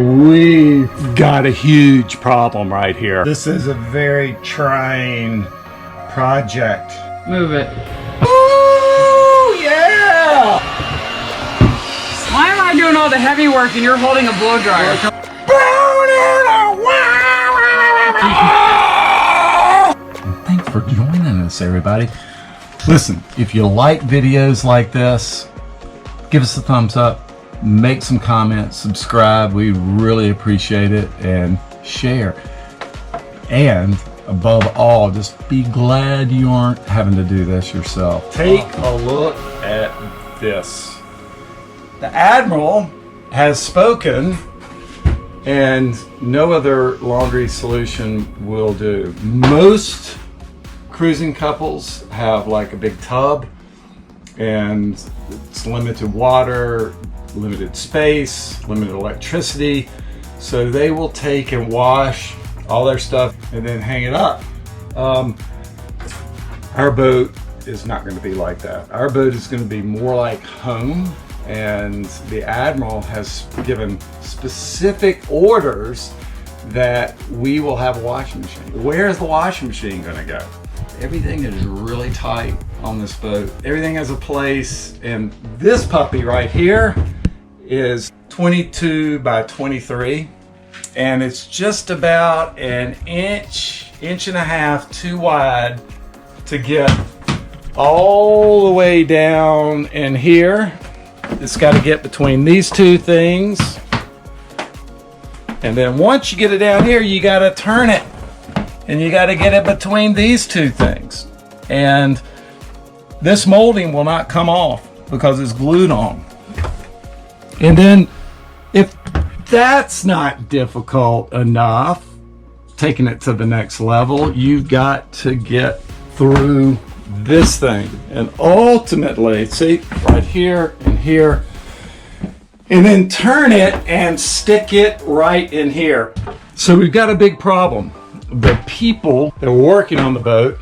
We've got a huge problem right here. This is a very trying project. Move it. Ooh, yeah! Why am I doing all the heavy work and you're holding a blow dryer? Thanks for joining us, everybody. Listen, if you like videos like this, give us a thumbs up. Make some comments, subscribe, we really appreciate it, and share. And above all, just be glad you aren't having to do this yourself. Take a look at this. The Admiral has spoken, and no other laundry solution will do. Most cruising couples have like a big tub, and it's limited water, limited space, limited electricity, so they will take and wash all their stuff and then hang it up. Our boat is not going to be like that. Our boat is going to be more like home, and the Admiral has given specific orders that we will have a washing machine. Where's the washing machine going to go? Everything is really tight on this boat. Everything has a place, and this puppy right here is 22 by 23, and it's just about an inch and a half too wide to get all the way down in here. It's got to get between these two things, and then once you get it down here, you got to turn it, and you got to get it between these two things, and this molding will not come off because it's glued on. And then if that's not difficult enough, taking it to the next level, you've got to get through this thing. And ultimately, see, right here and here, and then turn it and stick it right in here. So we've got a big problem. The people that were working on the boat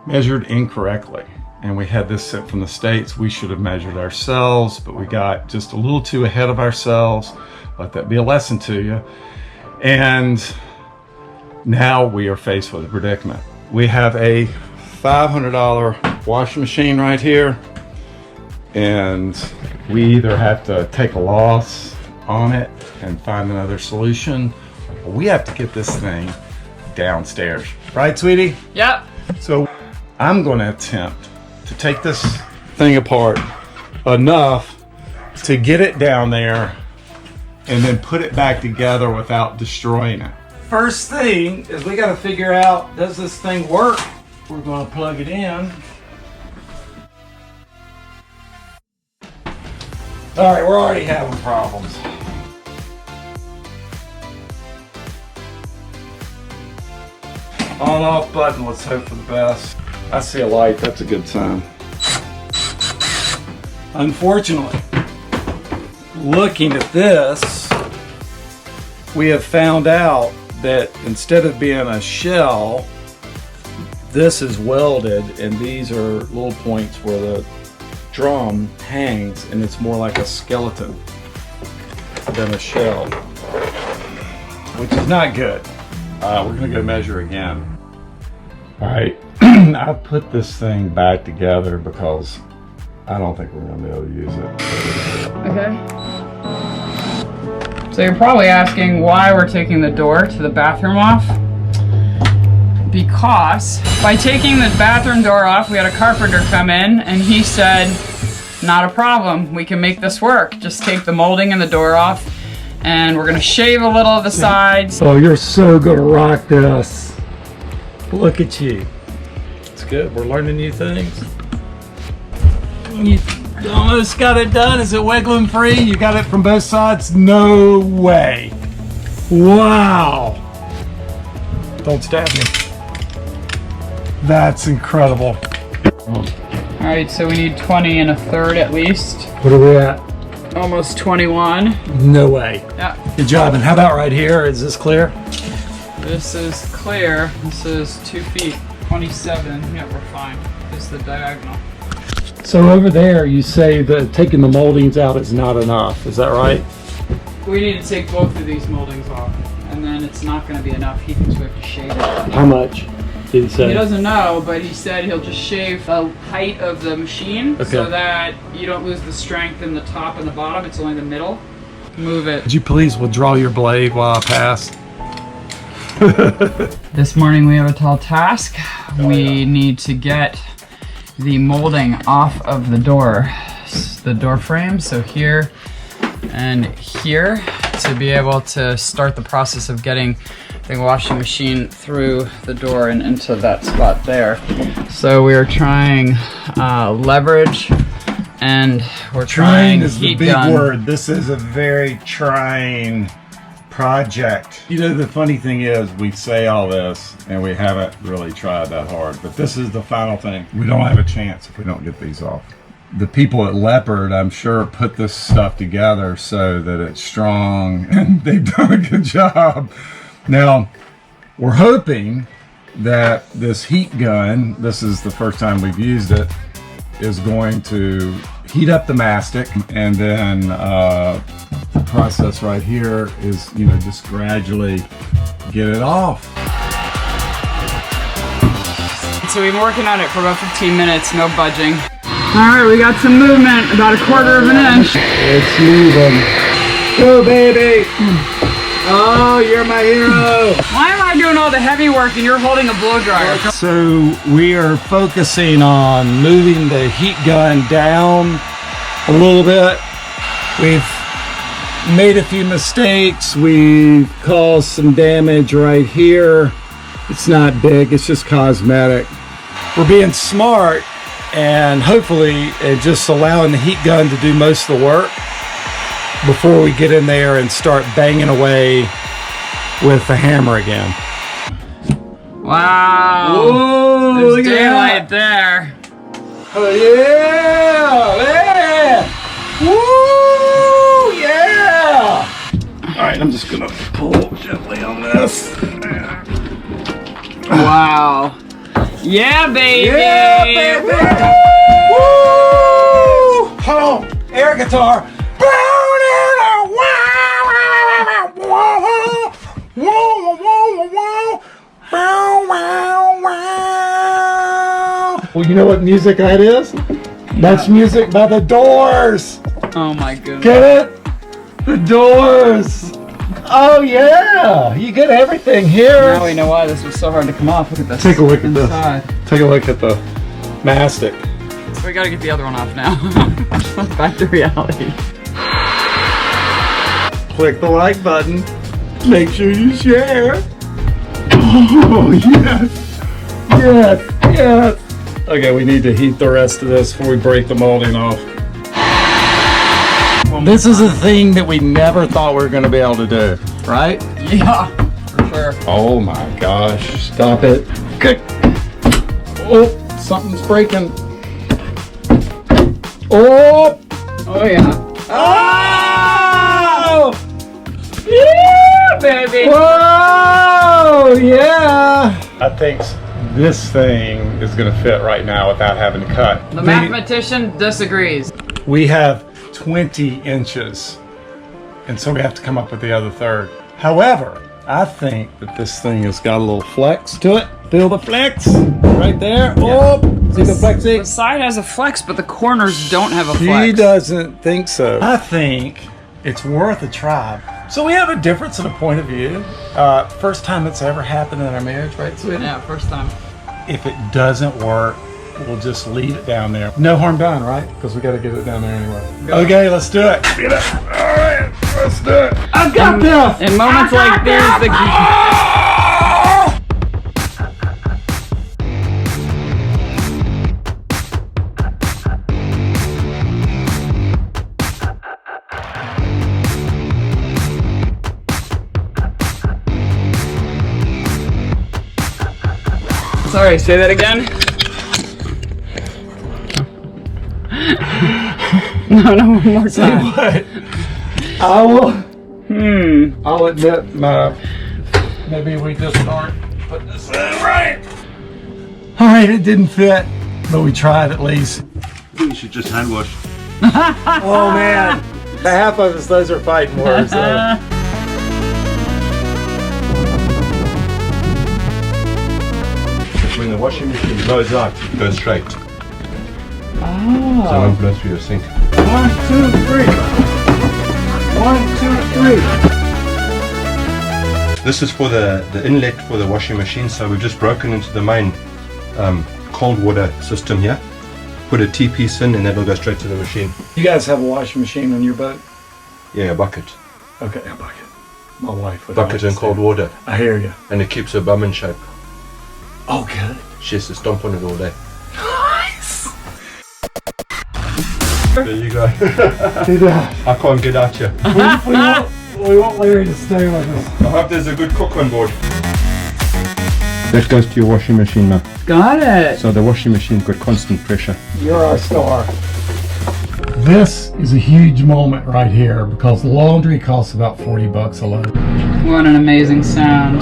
measured incorrectly. And we had this sent from the States. We should have measured ourselves, but we got just a little too ahead of ourselves. Let that be a lesson to you. And now we are faced with a predicament. We have a $500 washing machine right here, and we either have to take a loss on it and find another solution, or we have to get this thing downstairs. Right, sweetie? Yep. So I'm going to attempt to take this thing apart enough to get it down there and then put it back together without destroying it. First thing is we got to figure out, does this thing work? We're going to plug it in. All right, we're already having problems. On off button, let's hope for the best. I see a light, that's a good sign. Unfortunately, looking at this, we have found out that instead of being a shell, this is welded, and these are little points where the drum hangs, and it's more like a skeleton than a shell, which is not good. We're gonna go measure again. All right, I put this thing back together because I don't think we're gonna be able to use it. Okay. So you're probably asking why we're taking the door to the bathroom off. Because by taking the bathroom door off, we had a carpenter come in and he said, not a problem, we can make this work. Just take the molding and the door off, and we're gonna shave a little of the sides. Oh, you're so gonna rock this. Look at you. It's good, we're learning new things. You almost got it done. Is it wiggling free? You got it from both sides? No way. Wow. Don't stab me. That's incredible. All right, so we need 20 1/3 at least. What are we at? Almost 21. No way. Yeah. Good job. And how about right here? Is this clear? This is clear. This is 2 feet, 27. Yeah, we're fine. This is the diagonal. So over there, you say that taking the moldings out is not enough. Is that right? We need to take both of these moldings off, and then it's not going to be enough heat because we have to shave it. How much did he say? He doesn't know, but he said he'll just shave the height of the machine so that you don't lose the strength in the top and the bottom. It's only the middle. Move it. Would you please withdraw your blade while I pass? This morning we have a tall task. We need to get the molding off of the door frame. So here and here, to be able to start the process of getting the washing machine through the door and into that spot there. So we are trying leverage, and we're trying is the heat big gun. word. This is a very trying project. You know, the funny thing is we say all this and we haven't really tried that hard, but this is the final thing. We don't have a chance if we don't get these off. The people at Leopard, I'm sure, put this stuff together so that it's strong, and they've done a good job. Now, we're hoping that this heat gun, this is the first time we've used it, is going to heat up the mastic, and then the process right here is, you know, just gradually get it off. So we've been working on it for about 15 minutes, no budging. All right, we got some movement, about 1/4 of an inch. It's moving. Go, baby. Oh, you're my hero. Why am I doing all the heavy work and you're holding a blow dryer? So we are focusing on moving the heat gun down a little bit. We've made a few mistakes. We've caused some damage right here. It's not big, it's just cosmetic. We're being smart and hopefully just allowing the heat gun to do most of the work before we get in there and start banging away with the hammer again. Wow. Whoa, There's look at daylight there. Oh yeah! Yeah! Woo! Yeah! All right, I'm just gonna pull gently on this. Wow. Yeah, baby! Yeah, baby! Woo! Oh, air guitar. Well, you know what music that is? That's music by the Doors. Oh my goodness. Get it? The Doors. Oh yeah, you get everything here. Now we know why this was so hard to come off. Look at this. Take a look at inside. this. Take a look at the mastic. So we gotta get the other one off now. Back to reality. Click the like button. Make sure you share. Oh yes, yes, yes. Okay, we need to heat the rest of this before we break the molding off. This is a thing that we never thought we were going to be able to do, right? Yeah, for sure. Oh my gosh, stop it. Good. Oh, something's breaking. Oh! Oh yeah. Oh! Yeah, baby! Whoa! Yeah! I think this thing is going to fit right now without having to cut. The mathematician disagrees. We have 20 inches, and so we have to come up with the other third. However, I think that this thing has got a little flex to it. Feel the flex right there. Yeah. Oh, see the flexing? The side has a flex, but the corners don't have a She flex. doesn't think so. I think it's worth a try. So we have a difference in a point of view. First time it's ever happened in our marriage, right, sweetie? Yeah, first time. If it doesn't work, we'll just leave it down there. No harm done, right? Because we got to get it down there anyway. Okay, let's do it. Get it. All right, let's do it. I got this. In moments like this, Sorry, say that again. No, one more time. What? I will. I'll admit maybe we just aren't putting this in right. All right, it didn't fit, but we tried at least. You should just hand wash. Oh man, Half of us, those are fighting words. When the washing machine blows out, it goes straight. So it Oh. won't blow through your sink. 1, 2, 3. 1, 2, 3. This is for the inlet for the washing machine. So we've just broken into the main cold water system here. Put a T-piece in and that'll go straight to the machine. You guys have a washing machine on your boat? Yeah, a bucket. Okay, a bucket. My wife would Bucket in cold water. I hear you. And it keeps her bum in shape. Oh, good. She has to stomp on it all day. Nice. There you go. Do that. I can't get out here. We want Larry to stay with us. I hope there's a good cook on board. That goes to your washing machine now. Got it. So the washing machine's got constant pressure. You're our star. This is a huge moment right here because laundry costs about $40 a load. What an amazing sound.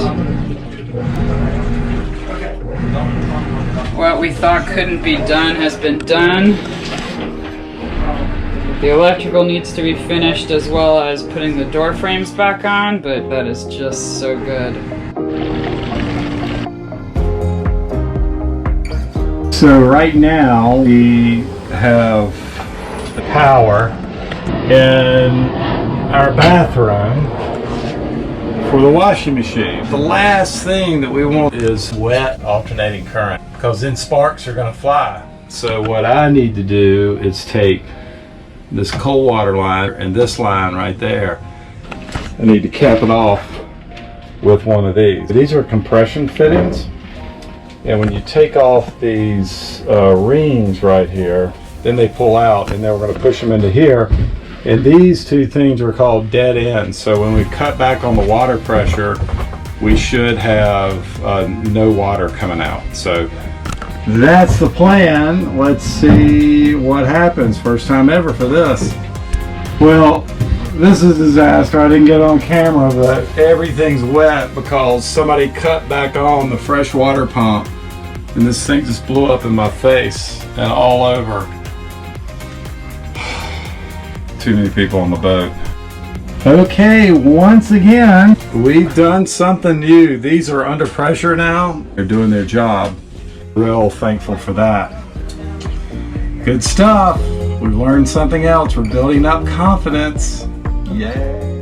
What we thought couldn't be done has been done. The electrical needs to be finished as well as putting the door frames back on, but that is just so good. So right now we have the power in our bathroom for the washing machine. The last thing that we want is wet alternating current because then sparks are going to fly. So what I need to do is take this cold water line and this line right there. I need to cap it off with one of these. These are compression fittings. And when you take off these rings right here, then they pull out and then we're going to push them into here. And these two things are called dead ends. So when we cut back on the water pressure, we should have no water coming out. So that's the plan. Let's see what happens. First time ever for this. Well, this is a disaster. I didn't get on camera, but everything's wet because somebody cut back on the fresh water pump. And this thing just blew up in my face and all over. Too many people on the boat. Okay, once again, we've done something new. These are under pressure now. They're doing their job. Real thankful for that. Good stuff. We've learned something else. We're building up confidence. Yay.